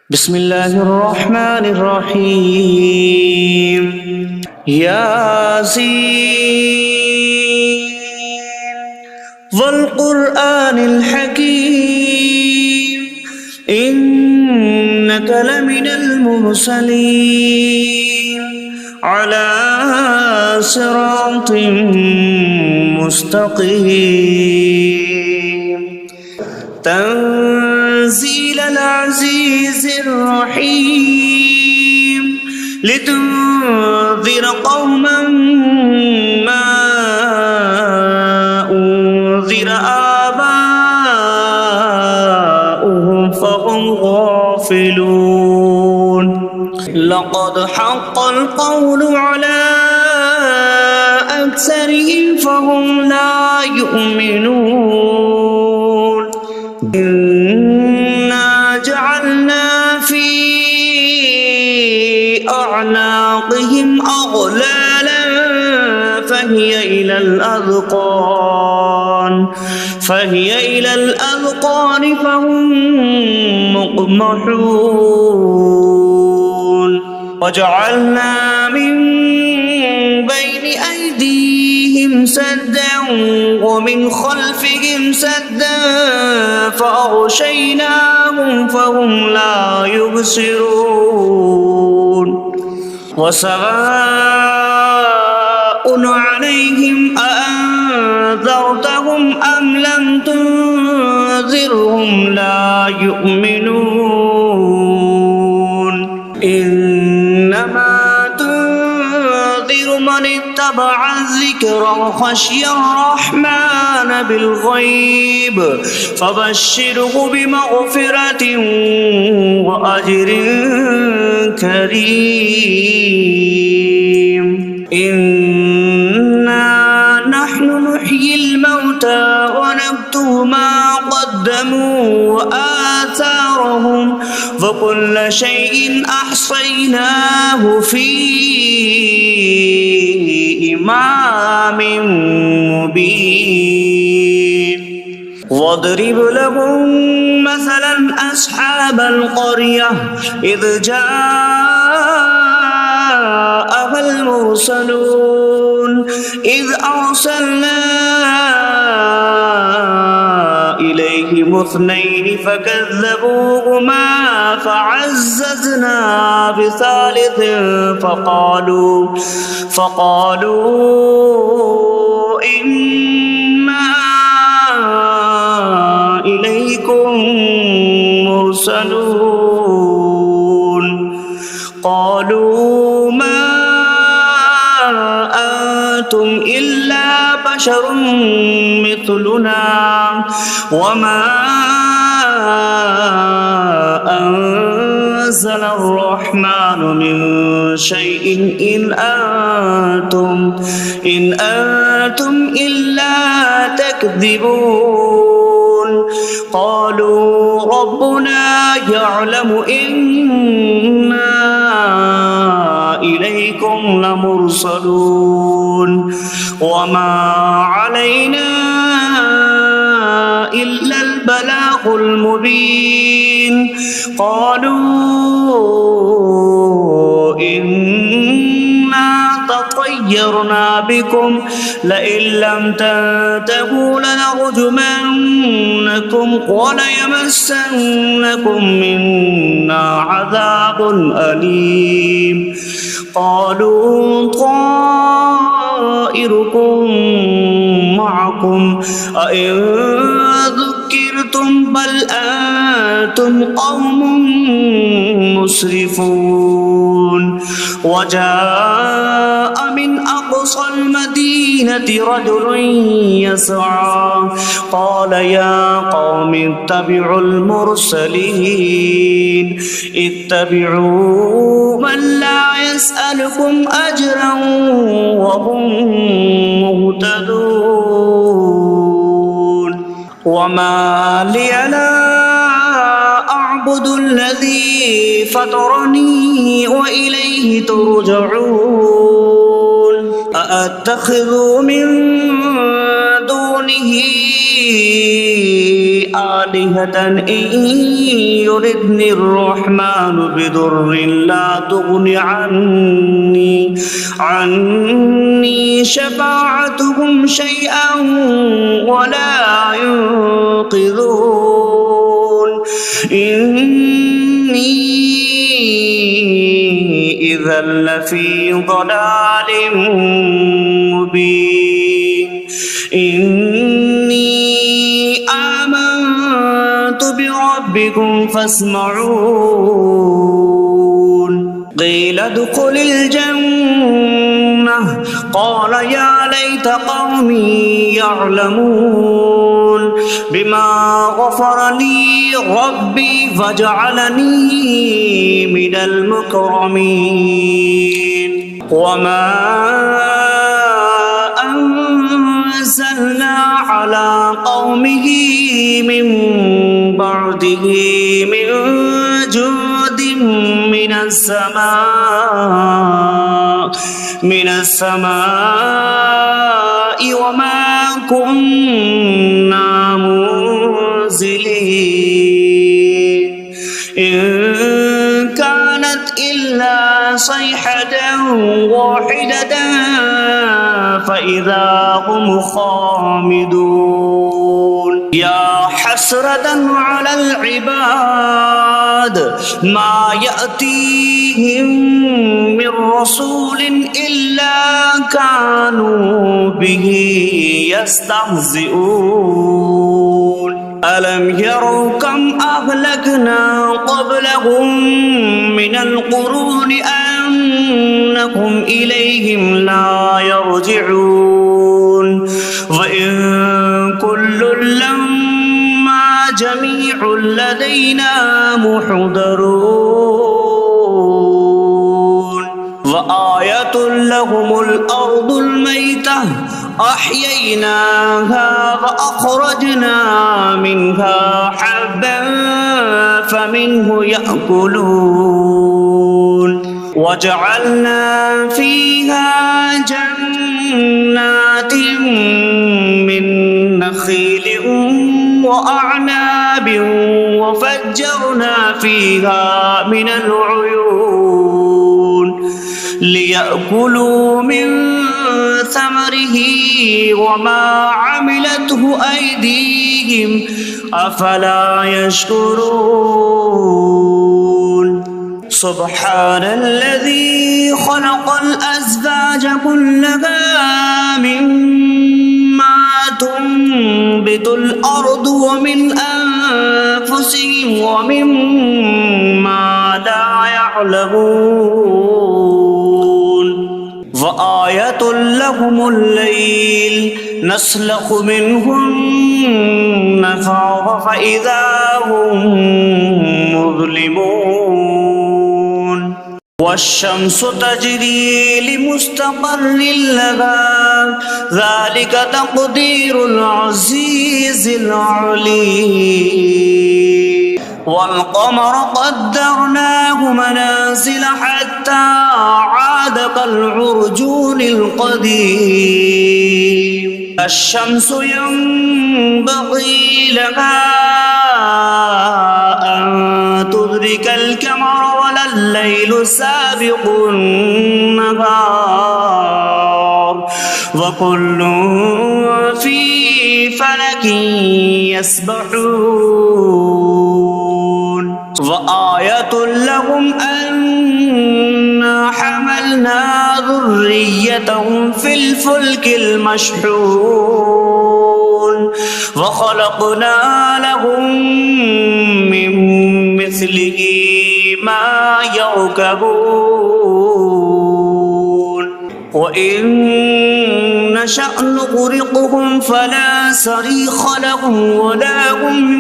بسم الله الرحمن الرحيم ياسين والقرآن الحكيم إنك لمن المرسلين على صراط مستقيم تنزيل العزيز الرحيم لتنذر قوما ما أنذر آباؤهم فهم غافلون لقد حق القول على أكثرهم فهم لا يؤمنون إنا جعلنا في أعناقهم أغلالا فهي إلى الأذقان فهم مقمحون وجعلنا من بين أيديهم سدا ومن خلفهم سدا فأغشيناهم فهم لا يبصرون وسواء عليهم أأنذرتهم أم لم تنذرهم لا يؤمنون إنما تنذر من اتبع الذكر وخشي الرحمن بالغيب فبشره بمغفرة وأجر كريم إنا نحن نحيي الموتى ونكتب ما قدموا وآثارهم وكل شيء أحصيناه في إمام مبين واضرب لهم مثلا أصحاب القرية إذ جاءها المرسلون إذ أرسلنا إليهم اثنين فكذبوهما فعززنا بثالث فقالوا إنا إليكم مرسلون قالوا ما أنتم إلا بشر مثلنا وما أنزل الرحمن من شيء إن أنتم إلا تكذبون قالوا ربنا يعلم إنا إليكم لمرسلون وما علينا إلا البلاغ المبين قالوا إنا تطيرنا بكم لئن لم تنتهوا لنرجمنكم وليمسنكم منا عذاب أليم قالوا طائركم معكم أئن ذكرتم بل أنتم قوم مسرفون وجاء من أقصى المدينة رجل يسعى قال يا قوم اتبعوا المرسلين اتبعوا من لا يسألكم أجرا وهم مهتدون وما لي لا أعبد الذي فطرني وإليه ترجعون أأتخذ من دونه آلهة إن يردني الرحمن بضر لا تغن عني شفاعتهم شيئا ولا ينقذون إني إذا لفي ضلال مبين إني آمنت بربكم فاسمعون قيل ادخل الجنة قال يا ليت قومي يعلمون بما غفر لي ربي فجعلني من المكرمين وما أنزلنا على قومه من بعده من جود من السماء وما كنا منزلين إن كانت إلا صيحة واحدة فإذا هم خامدون يا حسرة على العباد ما يأتيهم من رسول إلا كانوا به يستهزئون ألم يروا كم أهلكنا قبلهم من القرون أنكم إليهم لا يرجعون وإن كل لما جميع لدينا محضرون وآية لهم الأرض الميتة أحييناها وأخرجنا منها حبا فمنه يأكلون وجعلنا فيها جنات من نخيل وأعناب وفجرنا فيها من العيون ليأكلوا من ثمره وما عملته أيديهم أفلا يشكرون سبحان الذي خلق الأزواج كلها مما تنبت الأرض ومن أنفسهم ومما لا يعلمون وآية لهم الليل نسلخ منه النهار فإذا هم مظلمون والشمس تجري لمستقر لها ذلك تقدير العزيز العليم والقمر قدرناه منازل حتى عاد كالعرجون القديم الشمس ينبغي لها أن تدرك القمر ولا الليل سابق النهار وكل في فلك يسبحون وآية لهم أنا حملنا ذريتهم في الفلك المشحون وخلقنا لهم من مثله ما يركبون وإن نشأ نغرقهم فلا صريخ لهم ولا هم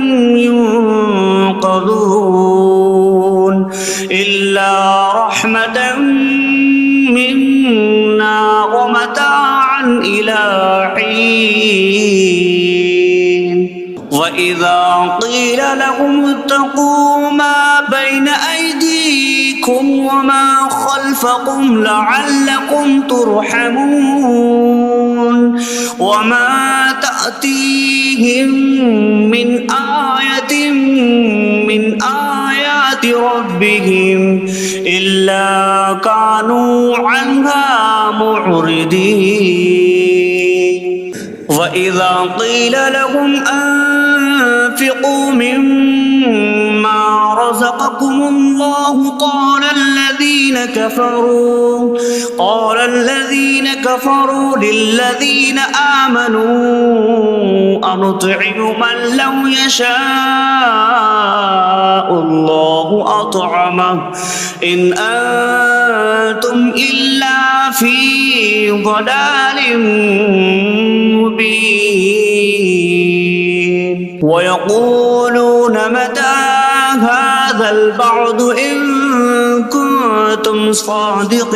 ينقذون إلا رحمة منا ومتاعا إلى حين وإذا قيل لهم اتقوا ما بين أيديكم وما خلفكم لعلكم ترحمون وما تأتيهم من آية من آيات ربهم إلا كانوا عنها معرضين وإذا قيل لهم أنفقوا مما رزقكم الله قال الذين كفروا للذين آمنوا أنطعم من لو يشاء الله أطعمه إن أنتم إلا في ضلال مبين ويقولون متى هذا البعد إن كنتم صادقين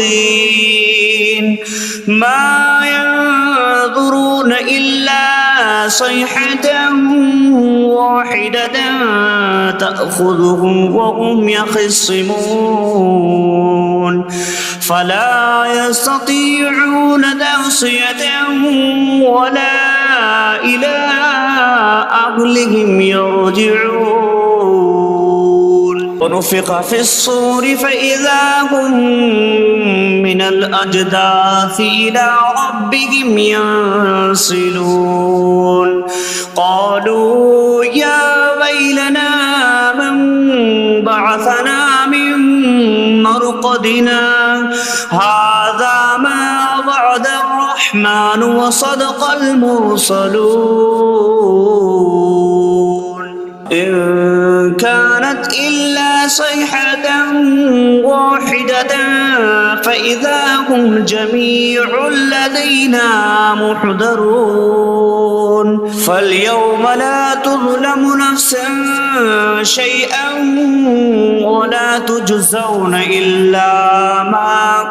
ما ينظرون إلا صيحة واحدة تأخذهم وهم يخصمون فلا يستطيعون توصية ولا إلى أهلهم يرجعون ونفخ في الصور فإذا هم من الأجداث إلى ربهم ينسلون قالوا يا ويلنا من بعثنا من مرقدنا هذا ما وعد الرحمن وصدق المرسلون إن كانت إلا صيحة واحدة فإذا هم جميع لدينا محضرون فاليوم لا تظلم نفس شيئا ولا تجزون إلا ما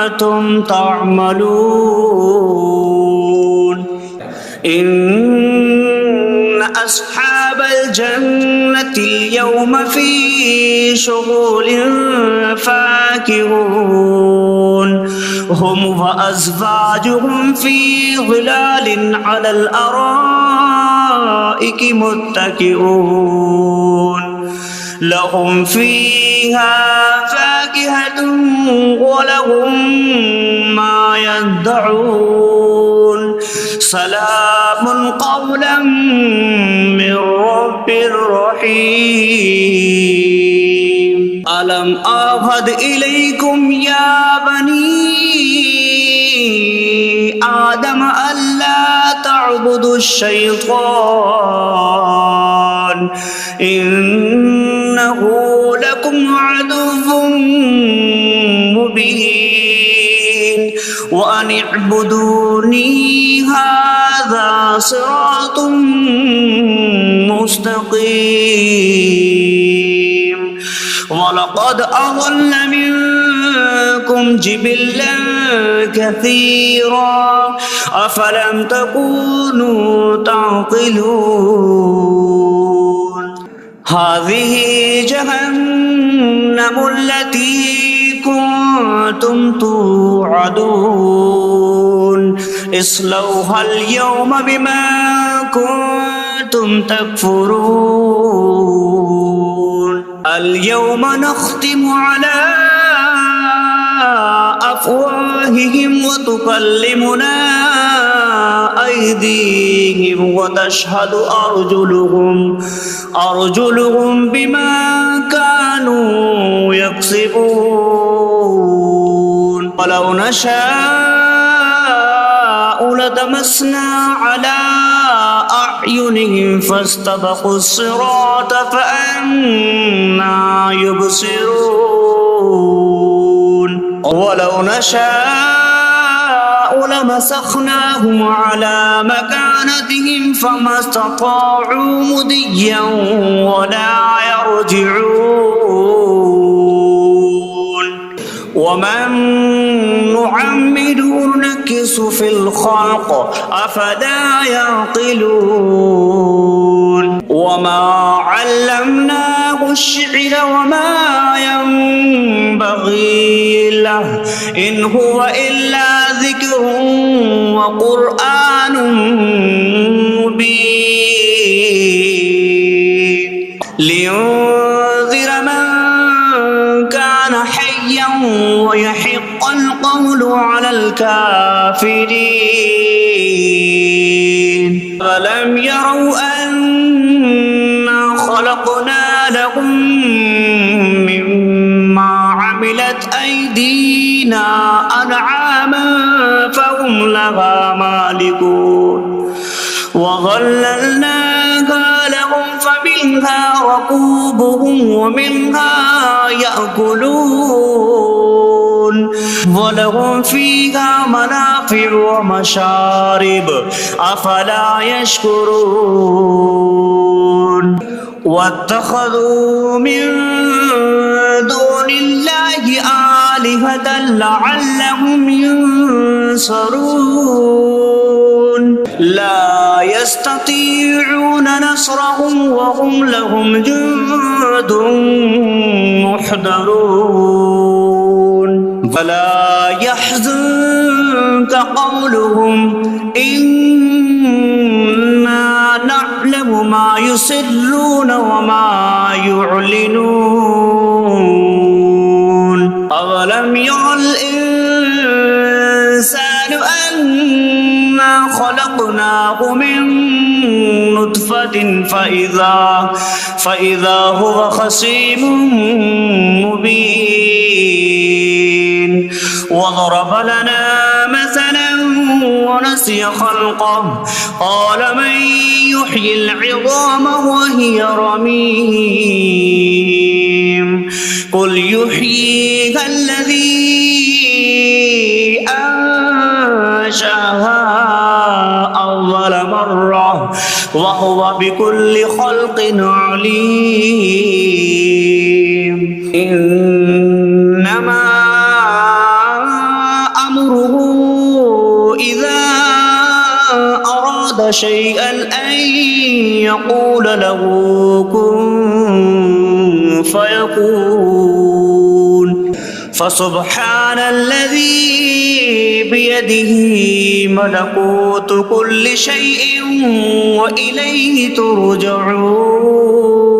كنتم تعملون إن أصحاب الجنة اليوم في شغل فاكهون هم وأزواجهم في ظلال على الأرائك متكئون لهم فيها فاكهة ولهم ما يدعون سلام قولا من رب رحيم ألم أعهد إليكم يا بني آدم ألا تعبدوا الشيطان إنه لكم عدو مبين وأن اعبدوني هذا صراط مستقيم ولقد أضل منكم جبلا كثيرا أفلم تكونوا تعقلون هذه جهنم التي كنتم توعدون اصلوها اليوم بما كنتم تكفرون اليوم نختم على أفواههم وتكلمنا أيديهم وتشهد أرجلهم بما كانوا يكسبون ولو نشاء لتمسنا على أعينهم فاستبقوا الصراط فأنى يبصرون ولو نشاء لمسخناهم على مكانتهم فما استطاعوا مضيا ولا يرجعون ومن نعمره نكس في الخلق أفلا يعقلون وما علمناه الشعر وما ينبغي له إن هو إلا ذكر وقرآن مبين لينذر من كان حيا ويحق القول على الكافرين فلم يروا أنا خلقنا لهم مما عملت أيدينا أنعاما فهم لها مالكون وظللناها لهم فمنها ركوبهم ومنها يأكلون ولهم فيها منافع ومشارب أفلا يشكرون واتخذوا من دون الله آلهة لعلهم ينصرون لا يستطيعون نصرهم وهم لهم جند محضرون فلا يحزنك قولهم إنا نعلم ما يسرون وما يعلنون أولم ير الإنسان أنا خلقناه من نطفة فإذا هو خصيم مبين وضرب لنا مثلا ونسي خلقه قال من يحيي العظام وهي رميم قل يحييها الذي أنشأها أول مرة وهو بكل خلق عليم إنما أمره إذا أراد شيئا أن يقول له كن فيكون فسبحان الذي بيده ملكوت كل شيء وإليه ترجعون